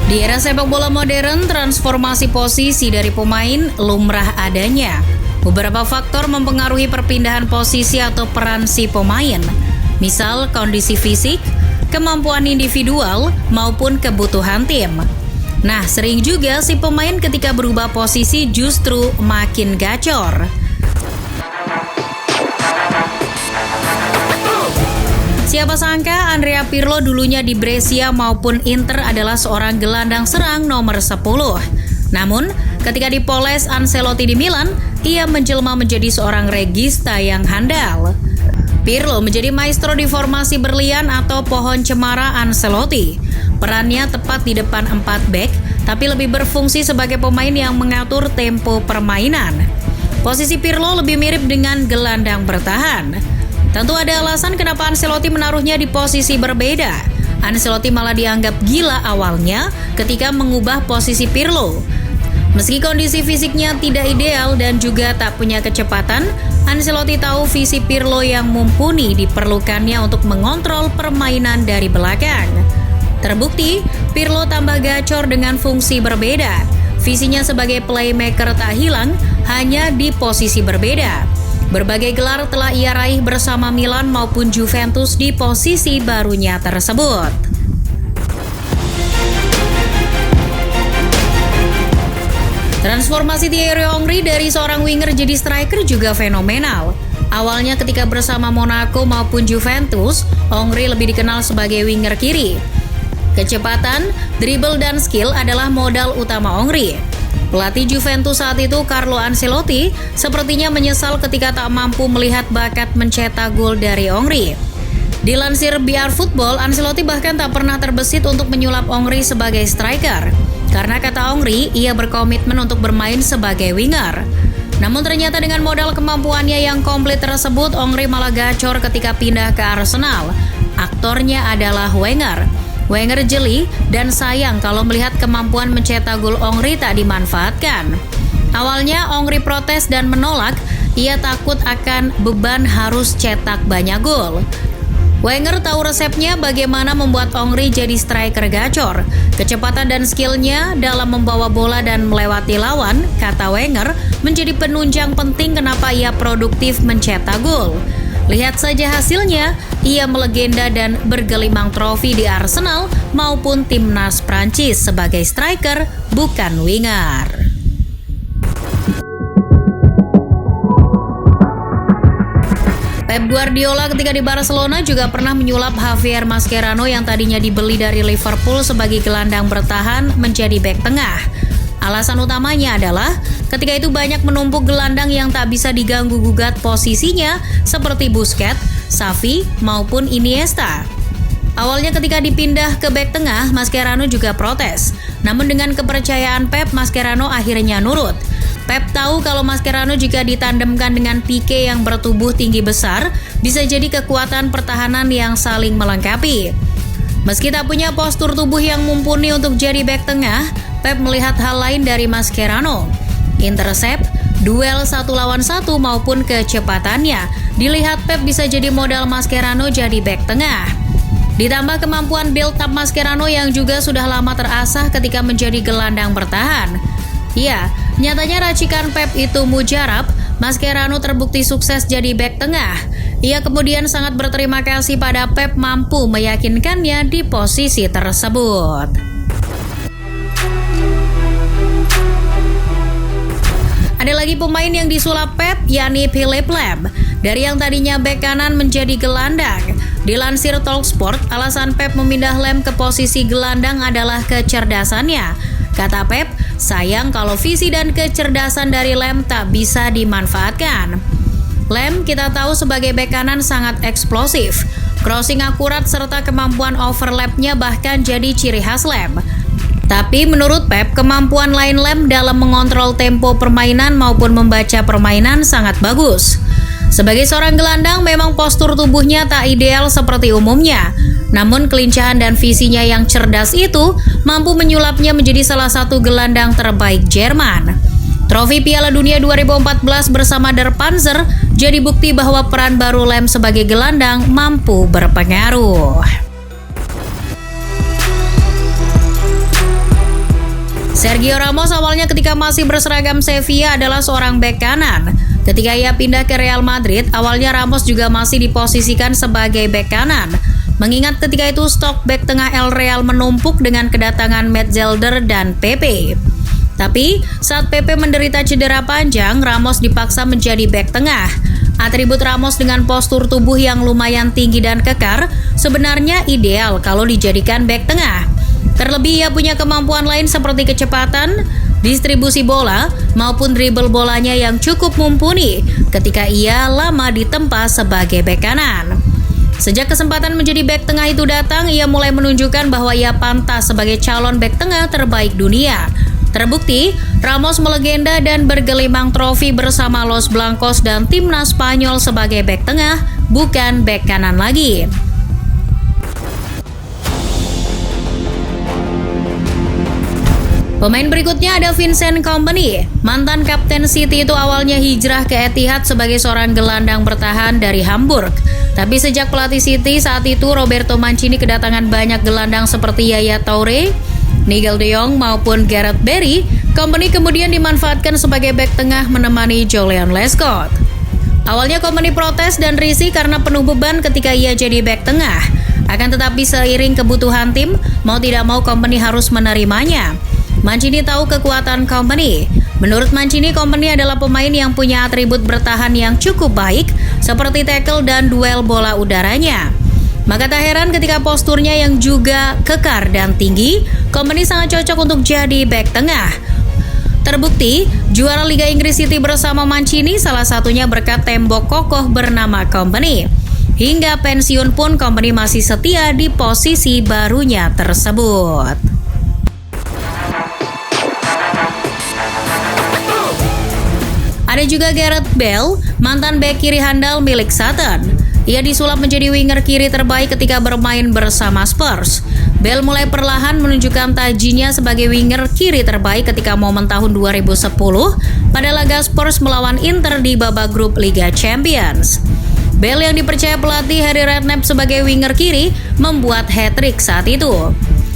Di era sepak bola modern, transformasi posisi dari pemain lumrah adanya. Beberapa faktor mempengaruhi perpindahan posisi atau peran si pemain. Misal kondisi fisik, kemampuan individual, maupun kebutuhan tim. Nah, sering juga si pemain ketika berubah posisi justru makin gacor. Siapa sangka Andrea Pirlo dulunya di Brescia maupun Inter adalah seorang gelandang serang nomor 10. Namun, ketika dipoles Ancelotti di Milan, ia menjelma menjadi seorang regista yang handal. Pirlo menjadi maestro di formasi berlian atau pohon cemara Ancelotti. Perannya tepat di depan 4 bek, tapi lebih berfungsi sebagai pemain yang mengatur tempo permainan. Posisi Pirlo lebih mirip dengan gelandang bertahan. Tentu ada alasan kenapa Ancelotti menaruhnya di posisi berbeda. Ancelotti malah dianggap gila awalnya ketika mengubah posisi Pirlo. Meski kondisi fisiknya tidak ideal dan juga tak punya kecepatan, Ancelotti tahu visi Pirlo yang mumpuni diperlukannya untuk mengontrol permainan dari belakang. Terbukti, Pirlo tambah gacor dengan fungsi berbeda. Visinya sebagai playmaker tak hilang, hanya di posisi berbeda. Berbagai gelar telah ia raih bersama Milan maupun Juventus di posisi barunya tersebut. Transformasi Thierry Henry dari seorang winger jadi striker juga fenomenal. Awalnya ketika bersama Monaco maupun Juventus, Henry lebih dikenal sebagai winger kiri. Kecepatan, dribble, dan skill adalah modal utama Henry. Pelatih Juventus saat itu, Carlo Ancelotti, sepertinya menyesal ketika tak mampu melihat bakat mencetak gol dari Henry. Dilansir BR Football, Ancelotti bahkan tak pernah terbesit untuk menyulap Henry sebagai striker. Karena kata Henry, ia berkomitmen untuk bermain sebagai winger. Namun ternyata dengan modal kemampuannya yang komplit tersebut, Henry malah gacor ketika pindah ke Arsenal. Aktornya adalah Wenger. Wenger jeli dan sayang kalau melihat kemampuan mencetak gol Henry tak dimanfaatkan. Awalnya Henry protes dan menolak, ia takut akan beban harus cetak banyak gol. Wenger tahu resepnya bagaimana membuat Henry jadi striker gacor. Kecepatan dan skillnya dalam membawa bola dan melewati lawan, kata Wenger, menjadi penunjang penting kenapa ia produktif mencetak gol. Lihat saja hasilnya, ia melegenda dan bergelimang trofi di Arsenal maupun timnas Prancis sebagai striker, bukan winger. Pep Guardiola ketika di Barcelona juga pernah menyulap Javier Mascherano yang tadinya dibeli dari Liverpool sebagai gelandang bertahan menjadi bek tengah. Alasan utamanya adalah ketika itu banyak menumpuk gelandang yang tak bisa diganggu-gugat posisinya seperti Busquets, Xavi, maupun Iniesta. Awalnya ketika dipindah ke bek tengah, Mascherano juga protes. Namun dengan kepercayaan Pep, Mascherano akhirnya nurut. Pep tahu kalau Mascherano jika ditandemkan dengan Pique yang bertubuh tinggi besar, bisa jadi kekuatan pertahanan yang saling melengkapi. Meski tak punya postur tubuh yang mumpuni untuk jadi bek tengah, Pep melihat hal lain dari Mascherano. Intercept, duel 1 lawan 1 maupun kecepatannya. Dilihat Pep bisa jadi modal Mascherano jadi bek tengah. Ditambah kemampuan build up Mascherano yang juga sudah lama terasah ketika menjadi gelandang bertahan. Ya, nyatanya racikan Pep itu mujarab. Mascherano terbukti sukses jadi bek tengah. Ia kemudian sangat berterima kasih pada Pep mampu meyakinkannya di posisi tersebut. Ada lagi pemain yang disulap Pep, yakni Philipp Lahm. Dari yang tadinya bek kanan menjadi gelandang. Dilansir Talksport, alasan Pep memindah Lahm ke posisi gelandang adalah kecerdasannya. Kata Pep, sayang kalau visi dan kecerdasan dari Lahm tak bisa dimanfaatkan. Lahm kita tahu sebagai bek kanan sangat eksplosif. Crossing akurat serta kemampuan overlapnya bahkan jadi ciri khas Lahm. Tapi menurut Pep, kemampuan lain Lahm dalam mengontrol tempo permainan maupun membaca permainan sangat bagus. Sebagai seorang gelandang, memang postur tubuhnya tak ideal seperti umumnya. Namun kelincahan dan visinya yang cerdas itu mampu menyulapnya menjadi salah satu gelandang terbaik Jerman. Trofi Piala Dunia 2014 bersama Der Panzer jadi bukti bahwa peran baru Lahm sebagai gelandang mampu berpengaruh. Sergio Ramos awalnya ketika masih berseragam Sevilla adalah seorang bek kanan. Ketika ia pindah ke Real Madrid, awalnya Ramos juga masih diposisikan sebagai bek kanan. Mengingat ketika itu stok bek tengah El Real menumpuk dengan kedatangan Metzelder dan Pepe. Tapi saat Pepe menderita cedera panjang, Ramos dipaksa menjadi bek tengah. Atribut Ramos dengan postur tubuh yang lumayan tinggi dan kekar sebenarnya ideal kalau dijadikan bek tengah. Terlebih ia punya kemampuan lain seperti kecepatan, distribusi bola, maupun dribble bolanya yang cukup mumpuni ketika ia lama ditempa sebagai bek kanan. Sejak kesempatan menjadi bek tengah itu datang, ia mulai menunjukkan bahwa ia pantas sebagai calon bek tengah terbaik dunia. Terbukti, Ramos melegenda dan bergelimang trofi bersama Los Blancos dan timnas Spanyol sebagai bek tengah, bukan bek kanan lagi. Pemain berikutnya ada Vincent Kompany. Mantan kapten City itu awalnya hijrah ke Etihad sebagai seorang gelandang bertahan dari Hamburg. Tapi sejak pelatih City saat itu Roberto Mancini kedatangan banyak gelandang seperti Yaya Toure, Nigel de Jong maupun Gareth Barry, Kompany kemudian dimanfaatkan sebagai bek tengah menemani Julian Lescott. Awalnya Kompany protes dan risih karena penuh beban ketika ia jadi bek tengah. Akan tetapi seiring kebutuhan tim, mau tidak mau Kompany harus menerimanya. Mancini tahu kekuatan Kompany. Menurut Mancini, Kompany adalah pemain yang punya atribut bertahan yang cukup baik, seperti tackle dan duel bola udaranya. Maka tak heran ketika posturnya yang juga kekar dan tinggi, Kompany sangat cocok untuk jadi bek tengah. Terbukti, juara Liga Inggris City bersama Mancini salah satunya berkat tembok kokoh bernama Kompany. Hingga pensiun pun Kompany masih setia di posisi barunya tersebut. Ada juga Gareth Bale, mantan bek kiri handal milik Sutton. Ia disulap menjadi winger kiri terbaik ketika bermain bersama Spurs. Bale mulai perlahan menunjukkan tajinya sebagai winger kiri terbaik ketika momen tahun 2010 pada laga Spurs melawan Inter di babak grup Liga Champions. Bale yang dipercaya pelatih Harry Redknapp sebagai winger kiri membuat hat-trick saat itu.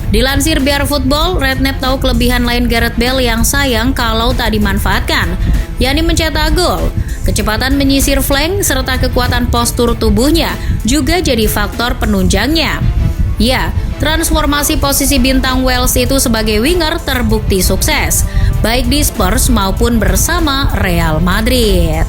Dilansir Biar Football, Redknapp tahu kelebihan lain Gareth Bale yang sayang kalau tak dimanfaatkan, yakni mencetak gol. Kecepatan menyisir flank serta kekuatan postur tubuhnya juga jadi faktor penunjangnya. Ya, transformasi posisi bintang Wales itu sebagai winger terbukti sukses, baik di Spurs maupun bersama Real Madrid.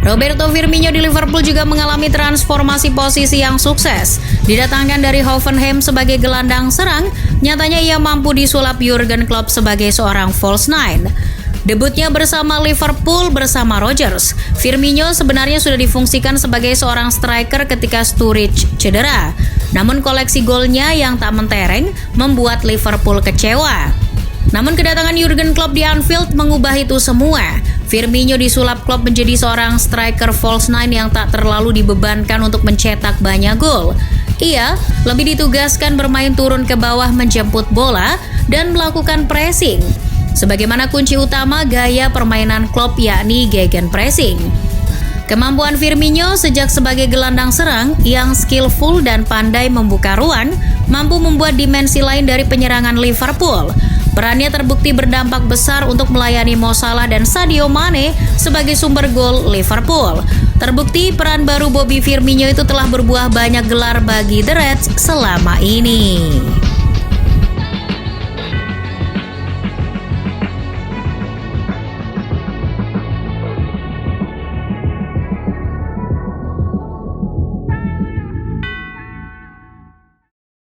Roberto Firmino di Liverpool juga mengalami transformasi posisi yang sukses. Didatangkan dari Hoffenheim sebagai gelandang serang, nyatanya ia mampu disulap Jurgen Klopp sebagai seorang false nine. Debutnya bersama Liverpool bersama Rodgers, Firmino sebenarnya sudah difungsikan sebagai seorang striker ketika Sturridge cedera. Namun koleksi golnya yang tak mentereng membuat Liverpool kecewa. Namun kedatangan Jurgen Klopp di Anfield mengubah itu semua. Firmino disulap Klopp menjadi seorang striker false nine yang tak terlalu dibebankan untuk mencetak banyak gol. Ia lebih ditugaskan bermain turun ke bawah menjemput bola dan melakukan pressing. Sebagaimana kunci utama gaya permainan Klopp yakni gegenpressing. Kemampuan Firmino sejak sebagai gelandang serang yang skillful dan pandai membuka ruang mampu membuat dimensi lain dari penyerangan Liverpool. Perannya terbukti berdampak besar untuk melayani Mo Salah dan Sadio Mane sebagai sumber gol Liverpool. Terbukti peran baru Bobby Firmino itu telah berbuah banyak gelar bagi The Reds selama ini.